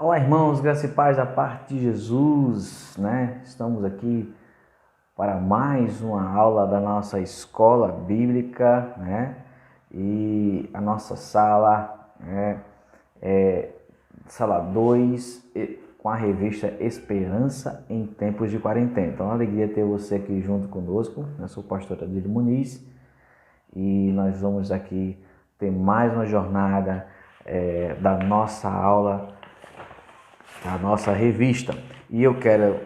Olá, irmãos, graça e paz da parte de Jesus, né? Estamos aqui para mais uma aula da nossa escola bíblica, né? E a nossa sala é sala 2, com a revista Esperança em Tempos de Quarentena. Então, é uma alegria ter você aqui junto conosco. Eu sou o pastor Adílio Muniz e nós vamos aqui ter mais uma jornada da nossa aula, a nossa revista. E eu quero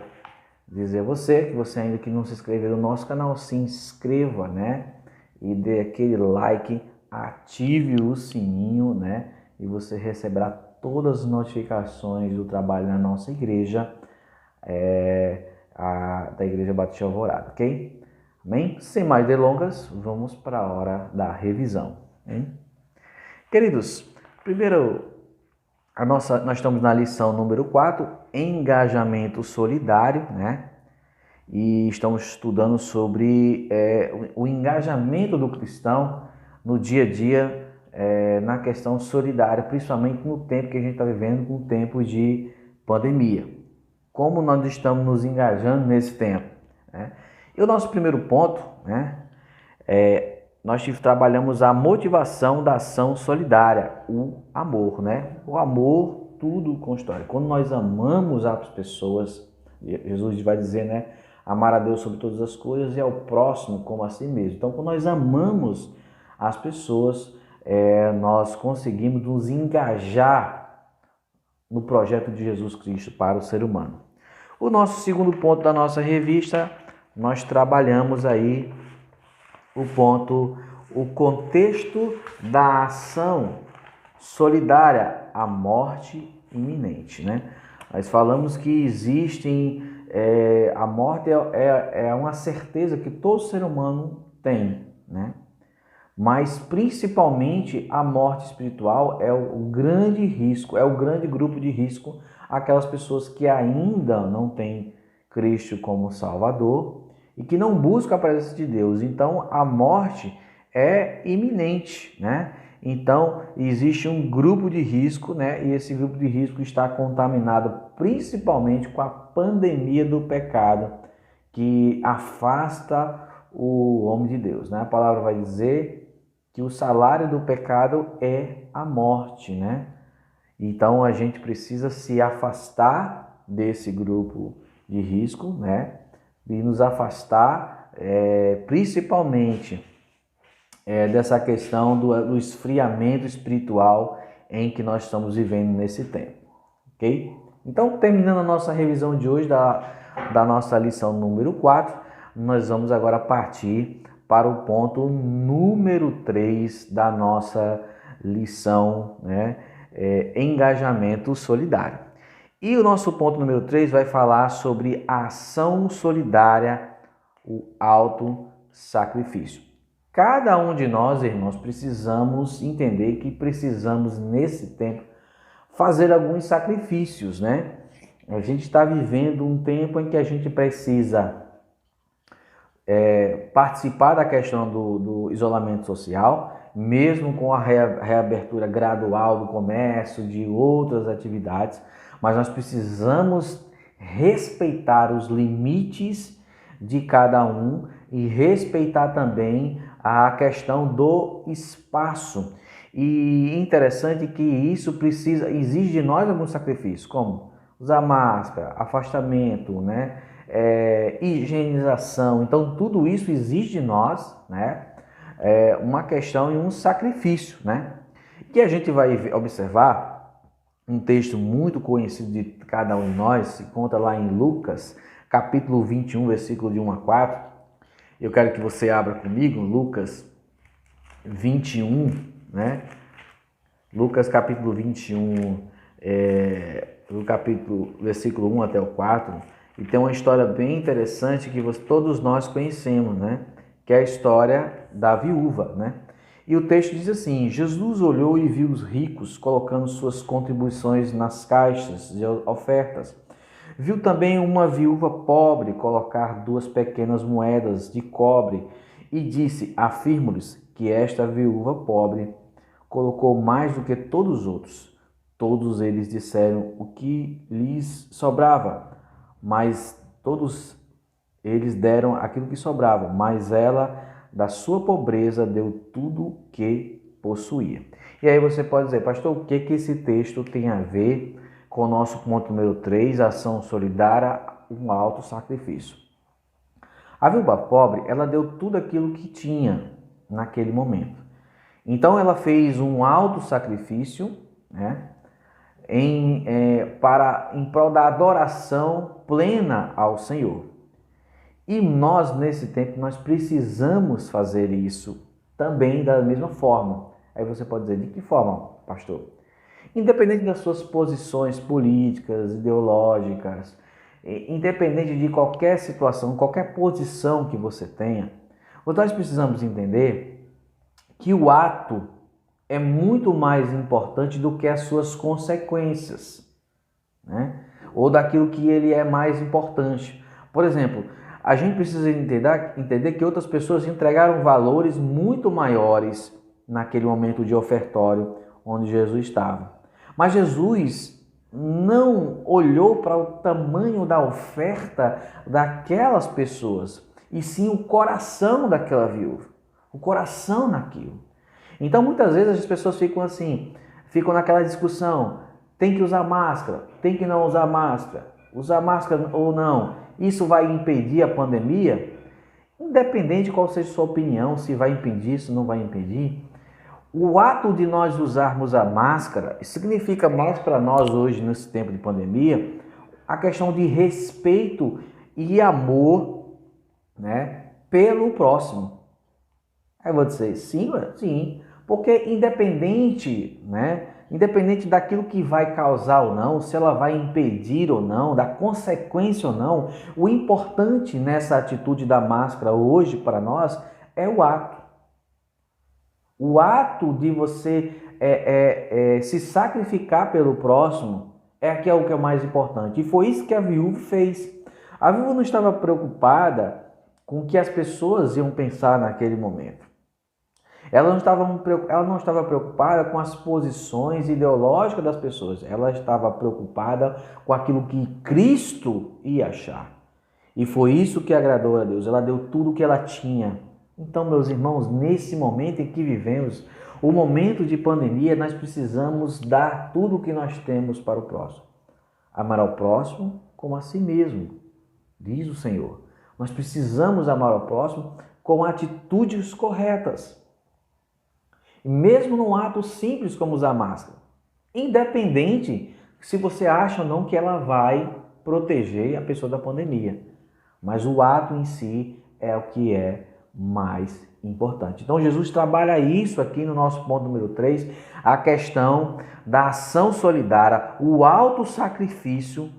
dizer a você que você ainda que não se inscreveu no nosso canal, se inscreva, né? E dê aquele like, ative o sininho, né? E você receberá todas as notificações do trabalho na nossa igreja, da Igreja Batista Alvorada, ok? Amém? Sem mais delongas, vamos para a hora da revisão, hein? Queridos, primeiro nós estamos na lição número 4, engajamento solidário, né? E estamos estudando sobre o engajamento do cristão no dia a dia, na questão solidária, principalmente no tempo que a gente está vivendo, um tempo de pandemia. Como nós estamos nos engajando nesse tempo, né? E o nosso primeiro ponto, né, nós trabalhamos a motivação da ação solidária, o amor, né? O amor, tudo constrói. Quando nós amamos as pessoas, Jesus vai dizer, né? Amar a Deus sobre todas as coisas e ao próximo como a si mesmo. Então, quando nós amamos as pessoas, nós conseguimos nos engajar no projeto de Jesus Cristo para o ser humano. O nosso segundo ponto da nossa revista, nós trabalhamos aí o contexto da ação solidária à morte iminente, né? Nós falamos que a morte é uma certeza que todo ser humano tem, né? Mas principalmente a morte espiritual é o grande risco, é o grande grupo de risco, aquelas pessoas que ainda não têm Cristo como Salvador e que não buscam a presença de Deus. Então a morte é iminente, né? Então existe um grupo de risco, né? E esse grupo de risco está contaminado principalmente com a pandemia do pecado, que afasta o homem de Deus, né? A palavra vai dizer que o salário do pecado é a morte, né? Então a gente precisa se afastar desse grupo de risco, né? E nos afastar principalmente dessa questão do esfriamento espiritual em que nós estamos vivendo nesse tempo, ok? Então, terminando a nossa revisão de hoje da nossa lição número 4, nós vamos agora partir para o ponto número 3 da nossa lição, né? Engajamento solidário. E o nosso ponto número 3 vai falar sobre a ação solidária, o autossacrifício. Cada um de nós, irmãos, precisamos entender que precisamos, nesse tempo, fazer alguns sacrifícios, né? A gente está vivendo um tempo em que a gente precisa participar da questão do isolamento social, mesmo com a reabertura gradual do comércio, de outras atividades, mas nós precisamos respeitar os limites de cada um e respeitar também a questão do espaço. E interessante que isso exige de nós alguns sacrifícios, como usar máscara, afastamento, né? Higienização. Então tudo isso exige de nós, né? Uma questão e um sacrifício, né? Que a gente vai observar um texto muito conhecido de cada um de nós, se conta lá em Lucas, capítulo 21, versículo de 1 a 4. Eu quero que você abra comigo Lucas 21, né? Lucas capítulo 21, versículo 1 até o 4. E tem uma história bem interessante que todos nós conhecemos, né? Que é a história da viúva, né? E o texto diz assim: Jesus olhou e viu os ricos colocando suas contribuições nas caixas de ofertas. Viu também uma viúva pobre colocar 2 pequenas moedas de cobre e disse: afirmo-lhes que esta viúva pobre colocou mais do que todos os outros. todos eles disseram o que lhes sobrava, mas todos eles deram aquilo que sobrava, mas ela, da sua pobreza, deu tudo o que possuía. E aí você pode dizer, pastor, o que esse texto tem a ver com o nosso ponto número 3, ação solidária, um alto sacrifício? A viúva pobre, ela deu tudo aquilo que tinha naquele momento. Então ela fez um alto sacrifício, né, em prol da adoração plena ao Senhor. E nós, nesse tempo, nós precisamos fazer isso também da mesma forma. Aí você pode dizer, de que forma, pastor? Independente das suas posições políticas, ideológicas, independente de qualquer situação, qualquer posição que você tenha, nós precisamos entender que o ato é muito mais importante do que as suas consequências, né? Ou daquilo que ele é mais importante. Por exemplo, a gente precisa entender que outras pessoas entregaram valores muito maiores naquele momento de ofertório onde Jesus estava. Mas Jesus não olhou para o tamanho da oferta daquelas pessoas, e sim o coração daquela viúva, o coração naquilo. Então muitas vezes as pessoas ficam assim, ficam naquela discussão, tem que usar máscara, tem que não usar máscara ou não, isso vai impedir a pandemia? Independente de qual seja a sua opinião, se vai impedir, se não vai impedir, o ato de nós usarmos a máscara significa mais para nós hoje, nesse tempo de pandemia, a questão de respeito e amor, né, pelo próximo. Aí eu vou dizer, sim, sim, porque independente, né, independente daquilo que vai causar ou não, se ela vai impedir ou não, da consequência ou não, o importante nessa atitude da máscara hoje para nós é o ato. O ato de você se sacrificar pelo próximo é o que é o mais importante. E foi isso que a viúva fez. A viúva não estava preocupada com o que as pessoas iam pensar naquele momento. Ela não estava preocupada com as posições ideológicas das pessoas. Ela estava preocupada com aquilo que Cristo ia achar. E foi isso que agradou a Deus. Ela deu tudo o que ela tinha. Então, meus irmãos, nesse momento em que vivemos, o momento de pandemia, nós precisamos dar tudo o que nós temos para o próximo. Amar ao próximo como a si mesmo, diz o Senhor. Nós precisamos amar ao próximo com atitudes corretas. E mesmo num ato simples como usar máscara. Independente se você acha ou não que ela vai proteger a pessoa da pandemia. Mas o ato em si é o que é mais importante. Então Jesus trabalha isso aqui no nosso ponto número 3, a questão da ação solidária, o autossacrifício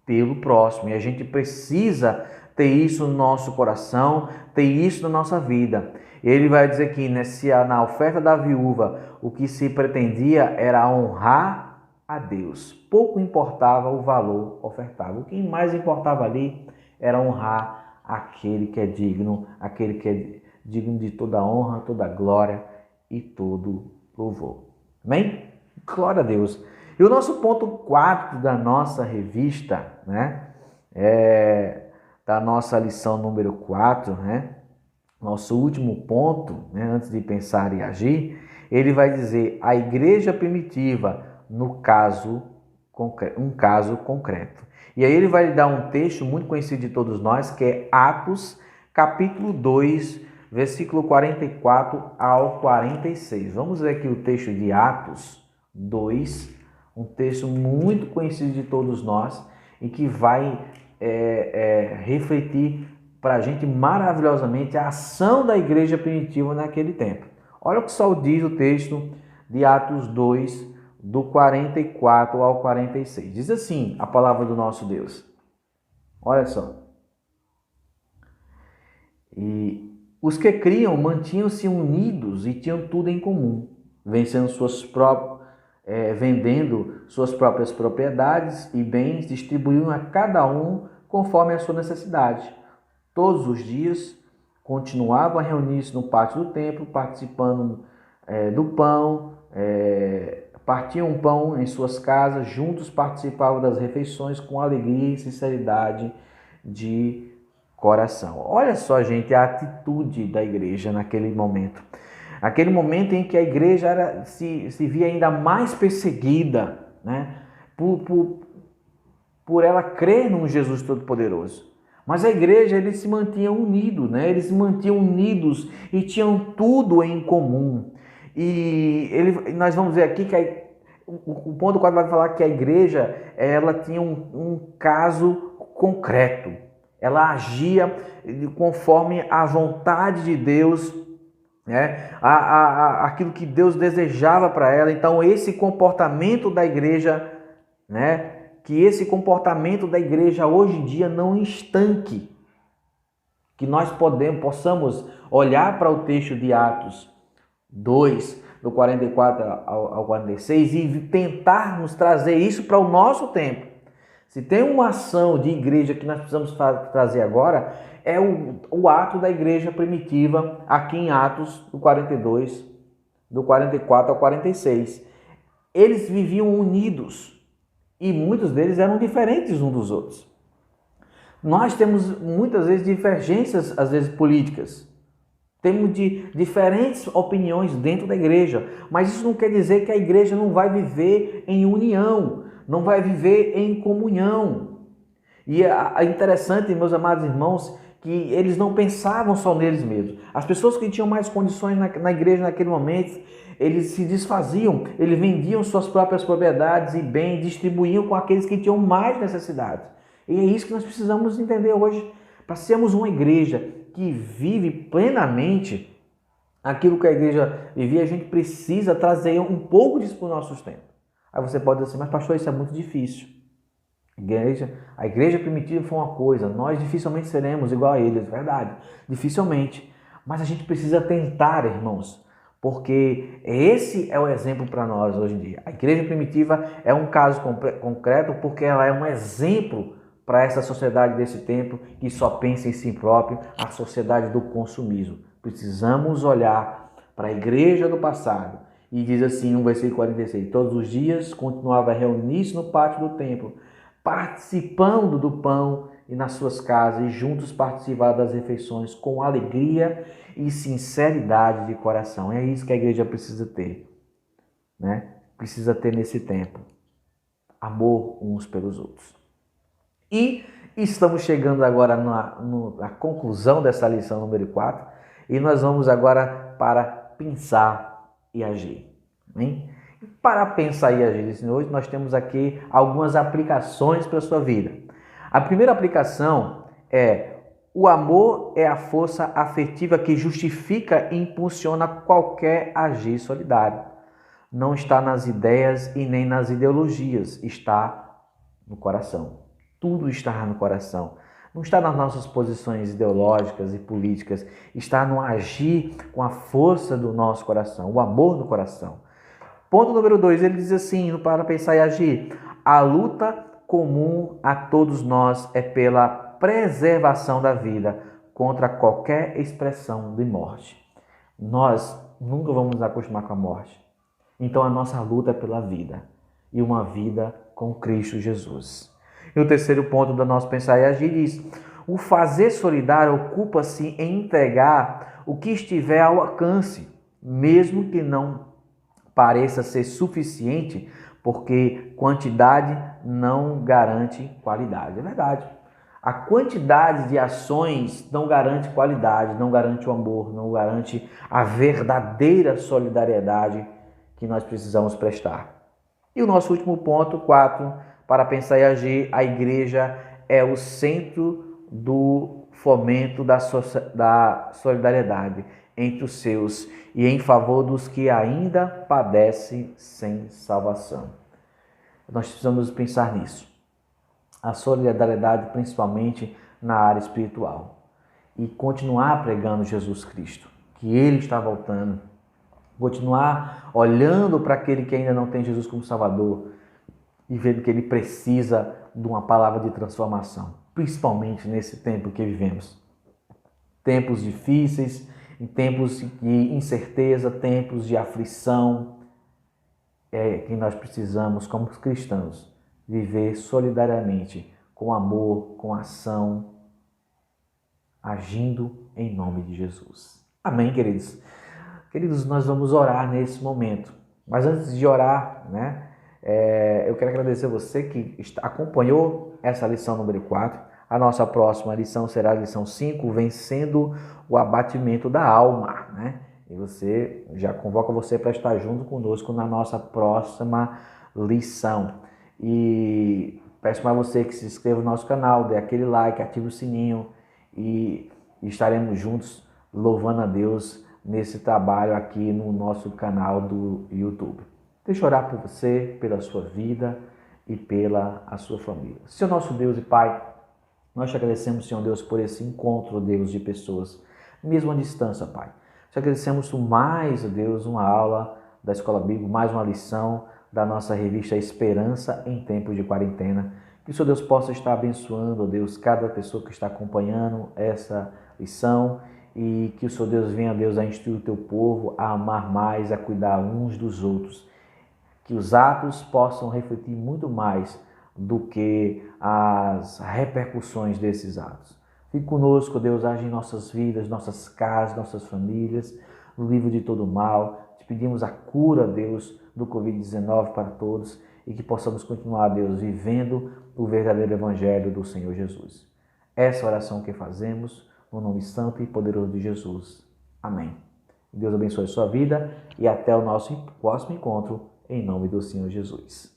pelo próximo. E a gente precisa ter isso no nosso coração, ter isso na nossa vida. Ele vai dizer que na oferta da viúva, o que se pretendia era honrar a Deus. Pouco importava o valor ofertado. O que mais importava ali era honrar aquele que é digno, aquele que é digno de toda honra, toda glória e todo louvor. Amém? Glória a Deus. E o nosso ponto 4 da nossa revista, né, da nossa lição número 4, né, nosso último ponto, né, antes de pensar e agir, ele vai dizer a igreja primitiva, no caso, um caso concreto. E aí ele vai dar um texto muito conhecido de todos nós, que é Atos, capítulo 2, versículo 44 ao 46. Vamos ver aqui o texto de Atos 2, um texto muito conhecido de todos nós e que vai refletir para a gente maravilhosamente a ação da igreja primitiva naquele tempo. Olha o que só diz o texto de Atos 2, do 44 ao 46. Diz assim a palavra do nosso Deus. Olha só. E os que criam mantinham-se unidos e tinham tudo em comum, vendendo suas próprias propriedades e bens, distribuíam a cada um conforme a sua necessidade. Todos os dias continuavam a reunir-se no pátio do templo, participando do pão, partiam o pão em suas casas, juntos participavam das refeições com alegria e sinceridade de coração. Olha só, gente, a atitude da igreja naquele momento. Aquele momento em que a igreja se via ainda mais perseguida, né? Por ela crer num Jesus Todo-Poderoso. Mas a igreja, eles se mantinham unidos, né? Eles se mantinham unidos e tinham tudo em comum. Nós vamos ver aqui que o ponto 4 vai falar que a igreja, ela tinha um caso concreto. Ela agia conforme a vontade de Deus, né? Aquilo que Deus desejava para ela. Então, esse comportamento da igreja, né? Que esse comportamento da igreja hoje em dia não estanque. Que nós possamos olhar para o texto de Atos 2, do 44 ao 46, e tentarmos trazer isso para o nosso tempo. Se tem uma ação de igreja que nós precisamos trazer agora, é o ato da igreja primitiva, aqui em Atos do 42, do 44 ao 46. Eles viviam unidos e muitos deles eram diferentes uns dos outros. Nós temos muitas vezes divergências, às vezes políticas. Temos diferentes opiniões dentro da igreja, mas isso não quer dizer que a igreja não vai viver em união, não vai viver em comunhão. E é interessante, meus amados irmãos, que eles não pensavam só neles mesmos. As pessoas que tinham mais condições na igreja naquele momento, eles se desfaziam, eles vendiam suas próprias propriedades e bens, distribuíam com aqueles que tinham mais necessidade. E é isso que nós precisamos entender hoje. Para sermos uma igreja que vive plenamente aquilo que a igreja vivia, a gente precisa trazer um pouco disso para o nosso sustento. Aí você pode dizer assim, mas pastor, isso é muito difícil. A igreja primitiva foi uma coisa, nós dificilmente seremos igual a eles, verdade, dificilmente. Mas a gente precisa tentar, irmãos, porque esse é o exemplo para nós hoje em dia. A igreja primitiva é um caso concreto porque ela é um exemplo para essa sociedade desse tempo que só pensa em si próprio, a sociedade do consumismo. Precisamos olhar para a igreja do passado e diz assim no versículo 46, todos os dias continuava a reunir-se no pátio do templo, participando do pão e nas suas casas e juntos participavam das refeições com alegria e sinceridade de coração. É isso que a igreja precisa ter, né? Precisa ter nesse tempo. Amor uns pelos outros. E estamos chegando agora na conclusão dessa lição número 4 e nós vamos agora para pensar e agir. Hein? Para pensar e agir, hoje nós temos aqui algumas aplicações para a sua vida. A primeira aplicação é: o amor é a força afetiva que justifica e impulsiona qualquer agir solidário. Não está nas ideias e nem nas ideologias, está no coração. Tudo está no coração. Não está nas nossas posições ideológicas e políticas, está no agir com a força do nosso coração, o amor no coração. Ponto número 2, ele diz assim, para pensar e agir: a luta comum a todos nós é pela preservação da vida contra qualquer expressão de morte. Nós nunca vamos nos acostumar com a morte. Então a nossa luta é pela vida e uma vida com Cristo Jesus. E o terceiro ponto do nosso pensar e agir diz: o fazer solidário ocupa-se em entregar o que estiver ao alcance, mesmo que não pareça ser suficiente, porque quantidade não garante qualidade. É verdade. A quantidade de ações não garante qualidade, não garante o amor, não garante a verdadeira solidariedade que nós precisamos prestar. E o nosso último ponto, 4, para pensar e agir: a igreja é o centro do fomento da solidariedade entre os seus e em favor dos que ainda padecem sem salvação. Nós precisamos pensar nisso. A solidariedade principalmente na área espiritual. E continuar pregando Jesus Cristo, que Ele está voltando. Continuar olhando para aquele que ainda não tem Jesus como Salvador e vendo que ele precisa de uma palavra de transformação, principalmente nesse tempo que vivemos. Tempos difíceis, em tempos de incerteza, tempos de aflição. é que nós precisamos, como cristãos, viver solidariamente, com amor, com ação, agindo em nome de Jesus. Amém, queridos? Queridos, nós vamos orar nesse momento. Mas antes de orar, né, eu quero agradecer a você que acompanhou essa lição número 4. A nossa próxima lição será a lição 5, vencendo o abatimento da alma, né? E você já convoca você para estar junto conosco na nossa próxima lição. E peço para você que se inscreva no nosso canal, dê aquele like, ative o sininho e estaremos juntos louvando a Deus nesse trabalho aqui no nosso canal do YouTube. Deixa eu orar por você, pela sua vida e pela a sua família. Senhor nosso Deus e Pai, nós te agradecemos, Senhor Deus, por esse encontro, Deus, de pessoas, mesmo à distância, Pai. Te agradecemos por mais, Deus, uma aula da Escola Bíblica, mais uma lição da nossa revista Esperança em Tempos de Quarentena. Que o Senhor Deus possa estar abençoando, Deus, cada pessoa que está acompanhando essa lição e que o Senhor Deus venha, Deus, a instruir o teu povo a amar mais, a cuidar uns dos outros. Que os atos possam refletir muito mais do que as repercussões desses atos. Fique conosco, Deus, age em nossas vidas, nossas casas, nossas famílias, no livro de todo mal. Te pedimos a cura, Deus, do Covid-19 para todos e que possamos continuar, Deus, vivendo o verdadeiro Evangelho do Senhor Jesus. Essa oração que fazemos no nome santo e poderoso de Jesus. Amém. Deus abençoe a sua vida e até o nosso próximo encontro, em nome do Senhor Jesus.